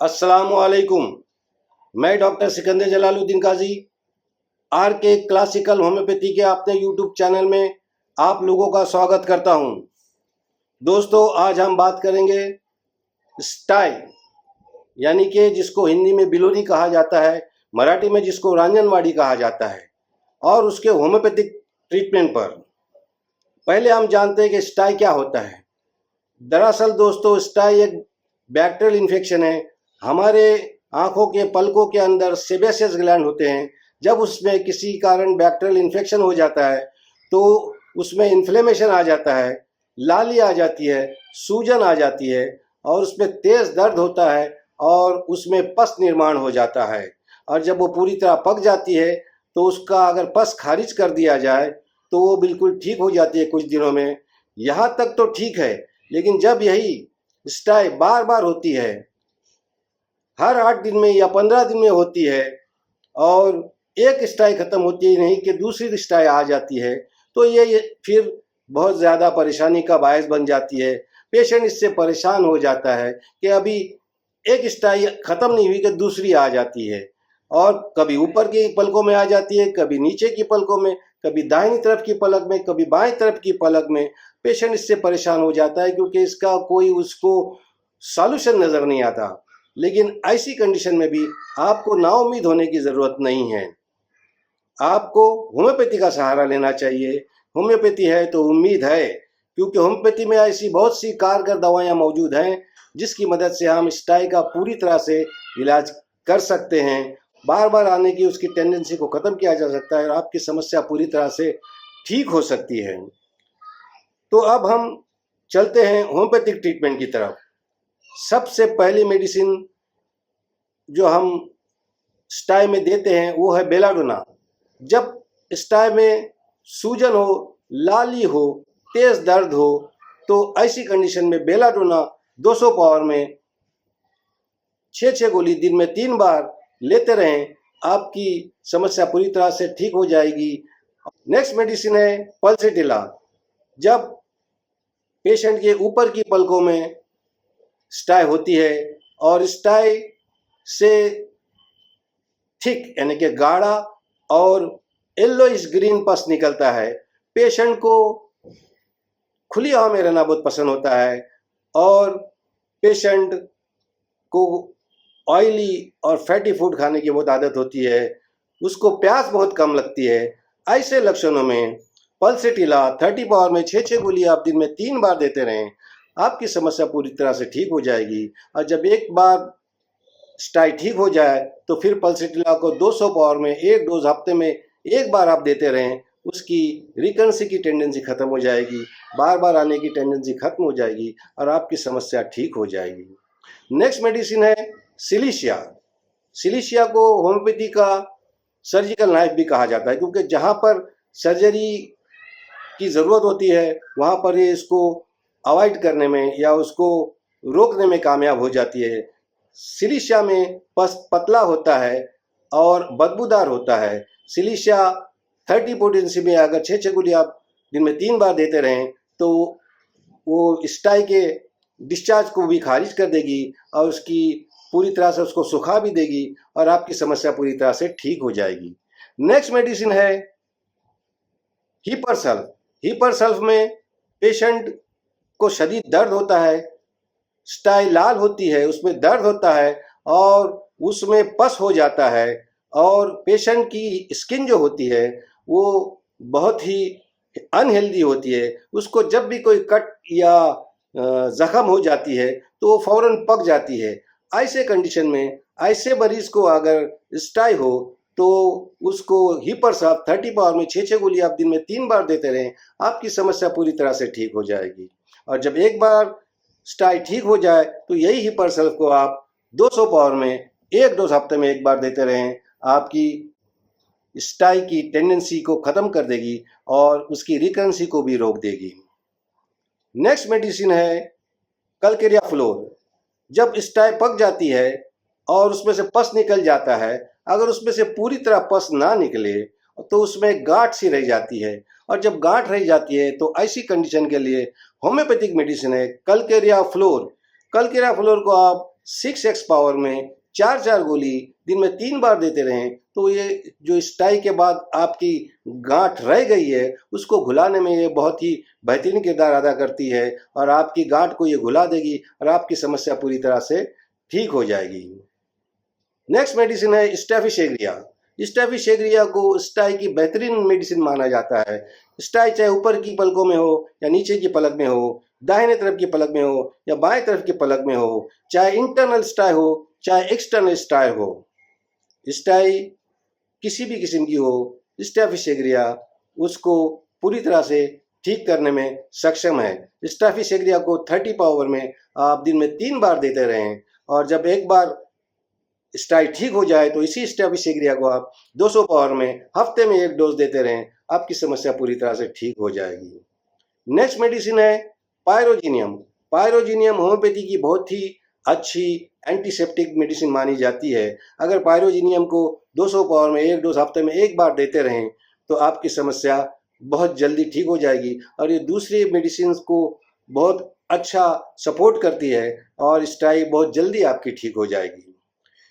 अस्सलामुअलैकुम। मैं doctor Sikandar Jalaluddin Kazi R K classical homeopathy के अपने यूट्यूब चैनल में आप लोगों का स्वागत करता हूं। दोस्तों, आज हम बात करेंगे स्टाई, यानी कि जिसको हिंदी में बिलोनी कहा जाता है, मराठी में जिसको रांजनवाड़ी कहा जाता है, और उसके होम्योपैथिक ट्रीटमेंट पर। पहले हम जानते हैं कि स्टाई क्या होता है। दरअसल दोस्तों, स्टाई एक बैक्टीरियल इन्फेक्शन है। हमारे आंखों के पलकों के अंदर सेबेसियस ग्लैंड होते हैं। जब उसमें किसी कारण बैक्टीरियल इन्फेक्शन हो जाता है तो उसमें इन्फ्लेमेशन आ जाता है, लाली आ जाती है, सूजन आ जाती है, और उसमें तेज दर्द होता है, और उसमें पस निर्माण हो जाता है। और जब वो पूरी तरह पक जाती है तो उसका अगर पस खारिज कर दिया जाए तो वो बिल्कुल ठीक हो जाती है कुछ दिनों में। यहाँ तक तो ठीक है, लेकिन जब यही स्टाई बार बार होती है, हर 8 दिन में या 15 दिन में होती है, और एक स्टाई खत्म होती ही नहीं कि दूसरी स्टाई आ जाती है, तो ये फिर बहुत ज़्यादा परेशानी का बायस बन जाती है। पेशेंट इससे परेशान हो जाता है कि अभी एक स्टाई खत्म नहीं हुई कि दूसरी आ जाती है, और कभी ऊपर की पलकों में आ जाती है, कभी नीचे की पलकों में, कभी दाहिनी तरफ की पलक में, कभी बाएं तरफ की पलक में। पेशेंट इससे परेशान हो जाता है क्योंकि इसका कोई उसको सॉल्यूशन नज़र नहीं आता। लेकिन ऐसी कंडीशन में भी आपको नाउम्मीद होने की ज़रूरत नहीं है। आपको होम्योपैथी का सहारा लेना चाहिए। होम्योपैथी है तो उम्मीद है, क्योंकि होम्योपैथी में ऐसी बहुत सी कारगर दवाइयाँ मौजूद हैं जिसकी मदद से हम स्टाई का पूरी तरह से इलाज कर सकते हैं। बार बार आने की उसकी टेंडेंसी को ख़त्म किया जा सकता है और आपकी समस्या पूरी तरह से ठीक हो सकती है। तो अब हम चलते हैं होम्योपैथिक ट्रीटमेंट की तरफ। सबसे पहली मेडिसिन जो हम स्टाई में देते हैं वो है बेलाडोना। जब स्टाई में सूजन हो, लाली हो, तेज दर्द हो, तो ऐसी कंडीशन में बेलाडोना 200 पावर में 6 गोली दिन में 3 बार लेते रहें, आपकी समस्या पूरी तरह से ठीक हो जाएगी। नेक्स्ट मेडिसिन है पल्सेटिला। जब पेशेंट के ऊपर की पलकों में स्टाई होती है और स्टाई से थिक यानी कि गाढ़ा और येलोइश ग्रीन पस निकलता है, पेशेंट को खुली हवा में रहना बहुत पसंद होता है, और पेशेंट को ऑयली और फैटी फूड खाने की बहुत आदत होती है, उसको प्यास बहुत कम लगती है। ऐसे लक्षणों में पल्सेटिला 30 पावर में 6 गोली आप दिन में 3 बार देते रहें, आपकी समस्या पूरी तरह से ठीक हो जाएगी। और जब एक बार स्टाई ठीक हो जाए तो फिर पल्सेटिला को 200 पावर में 1 डोज हफ्ते में 1 बार आप देते रहें, उसकी रिकरेंसी की टेंडेंसी खत्म हो जाएगी, बार बार आने की टेंडेंसी खत्म हो जाएगी, और आपकी समस्या ठीक हो जाएगी। नेक्स्ट मेडिसिन है सिलिशिया। सिलिशिया को होम्योपैथी का सर्जिकल नाइफ भी कहा जाता है, क्योंकि जहाँ पर सर्जरी की ज़रूरत होती है वहाँ पर ये इसको अवॉइड करने में या उसको रोकने में कामयाब हो जाती है। सिलिशिया में पस पतला होता है और बदबूदार होता है। सिलिशिया 30 पोटेंसी में अगर 6 गोली आप दिन में 3 बार देते रहें तो वो स्टाई के डिस्चार्ज को भी खारिज कर देगी और उसकी पूरी तरह से उसको सुखा भी देगी, और आपकी समस्या पूरी तरह से ठीक हो जाएगी। नेक्स्ट मेडिसिन है हीपरसल्फ। हीपरसल्फ में पेशेंट को शदीद दर्द होता है, स्टाई लाल होती है, उसमें दर्द होता है और उसमें पस हो जाता है, और पेशेंट की स्किन जो होती है वो बहुत ही अनहेल्दी होती है। उसको जब भी कोई कट या ज़ख्म हो जाती है तो वो फ़ौरन पक जाती है। ऐसे कंडीशन में ऐसे मरीज को अगर स्टाई हो तो उसको हीपरसल्फ 30 पावर में 6 गोली आप दिन में 3 बार देते रहें, आपकी समस्या पूरी तरह से ठीक हो जाएगी। और जब एक बार स्टाई ठीक हो जाए तो यही हीपरसल्फ को आप 200 पावर में 1 डोज हफ्ते में 1 बार देते रहें, आपकी स्टाई की टेंडेंसी को ख़त्म कर देगी और उसकी रिकरेंसी को भी रोक देगी। नेक्स्ट मेडिसिन है कलकेरिया फ्लोर। जब स्टाई पक जाती है और उसमें से पस निकल जाता है, अगर उसमें से पूरी तरह पस ना निकले तो उसमें गांठ सी रह जाती है, और जब गांठ रह जाती है तो ऐसी कंडीशन के लिए होम्योपैथिक मेडिसिन है कलकेरिया फ्लोर। कलकेरिया फ्लोर को आप 6x पावर में 4-4 गोली दिन में 3 बार देते रहें तो ये जो स्टाई के बाद आपकी गांठ रह गई है उसको घुलाने में ये बहुत ही बेहतरीन किरदार अदा करती है और आपकी गांठ को ये घुला देगी और आपकी समस्या पूरी तरह से ठीक हो जाएगी। नेक्स्ट मेडिसिन है स्टेफिसेग्रिया। स्टेफिसेग्रिया को स्टाई की बेहतरीन मेडिसिन माना जाता है। स्टाई चाहे ऊपर की पलकों में हो या नीचे की पलक में हो, दाहिने तरफ की पलक में हो या बाएं तरफ की पलक में हो, चाहे इंटरनल स्टाई हो चाहे एक्सटर्नल स्टाई हो, स्टाई किसी भी किस्म की हो, स्टेफिसेग्रिया उसको पूरी तरह से ठीक करने में सक्षम है। स्टेफिसेग्रिया को 30 पावर में आप दिन में 3 बार देते रहें और जब एक बार स्टाई ठीक हो जाए तो इसी स्टेफिसेग्रिया को आप 200 पावर में हफ्ते में 1 डोज देते रहें, आपकी समस्या पूरी तरह से ठीक हो जाएगी। नेक्स्ट मेडिसिन है पायरोजीनियम। पायरोजीनियम होम्योपैथी की बहुत ही अच्छी एंटीसेप्टिक मेडिसिन मानी जाती है। अगर पायरोजीनियम को 200 पावर में 1 डोज हफ्ते में 1 बार देते रहें तो आपकी समस्या बहुत जल्दी ठीक हो जाएगी और ये दूसरी मेडिसिन को बहुत अच्छा सपोर्ट करती है और स्टाई बहुत जल्दी आपकी ठीक हो जाएगी।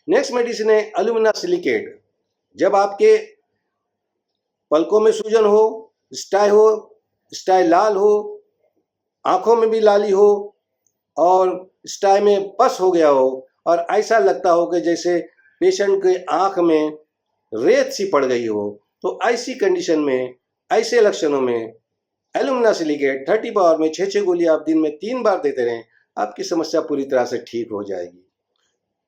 नेक्स्ट मेडिसिन है एल्यूमिना सिलिकेट। जब आपके पलकों में सूजन हो, स्टाई लाल हो, आंखों में भी लाली हो और स्टाई में पस हो गया हो और ऐसा लगता हो कि जैसे पेशेंट के आंख में रेत सी पड़ गई हो, तो ऐसी कंडीशन में, ऐसे लक्षणों में एल्यूमिना सिलिकेट 30 पावर में 6-6 गोली आप दिन में 3 बार देते रहें, आपकी समस्या पूरी तरह से ठीक हो जाएगी।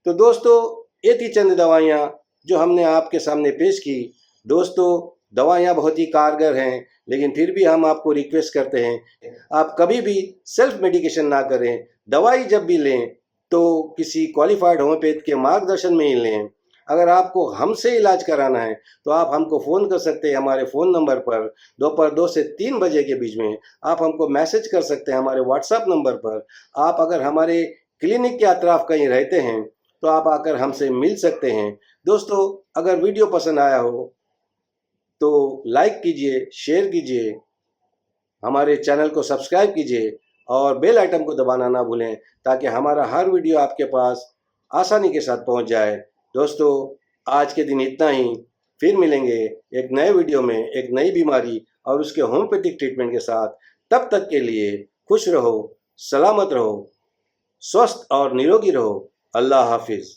तो दोस्तों ये थी चंद दवाइयाँ जो हमने आपके सामने पेश की। दोस्तों दवाइयाँ बहुत ही कारगर हैं, लेकिन फिर भी हम आपको रिक्वेस्ट करते हैं आप कभी भी सेल्फ मेडिकेशन ना करें। दवाई जब भी लें तो किसी क्वालिफाइड होम्योपैथ के मार्गदर्शन में ही लें। अगर आपको हमसे इलाज कराना है तो आप हमको फ़ोन कर सकते हैं हमारे फ़ोन नंबर पर। दोपहर 2 से 3 बजे के बीच में आप हमको मैसेज कर सकते हैं हमारे व्हाट्सएप नंबर पर। आप अगर हमारे क्लिनिक के अतराफ़ कहीं रहते हैं तो आप आकर हमसे मिल सकते हैं। दोस्तों अगर वीडियो पसंद आया हो तो लाइक कीजिए, शेयर कीजिए, हमारे चैनल को सब्सक्राइब कीजिए और बेल आइटम को दबाना ना भूलें ताकि हमारा हर वीडियो आपके पास आसानी के साथ पहुंच जाए। दोस्तों आज के दिन इतना ही, फिर मिलेंगे एक नए वीडियो में एक नई बीमारी और उसके होम्योपैथिक ट्रीटमेंट के साथ। तब तक के लिए खुश रहो, सलामत रहो, स्वस्थ और निरोगी रहो। अल्लाह हाफिज़।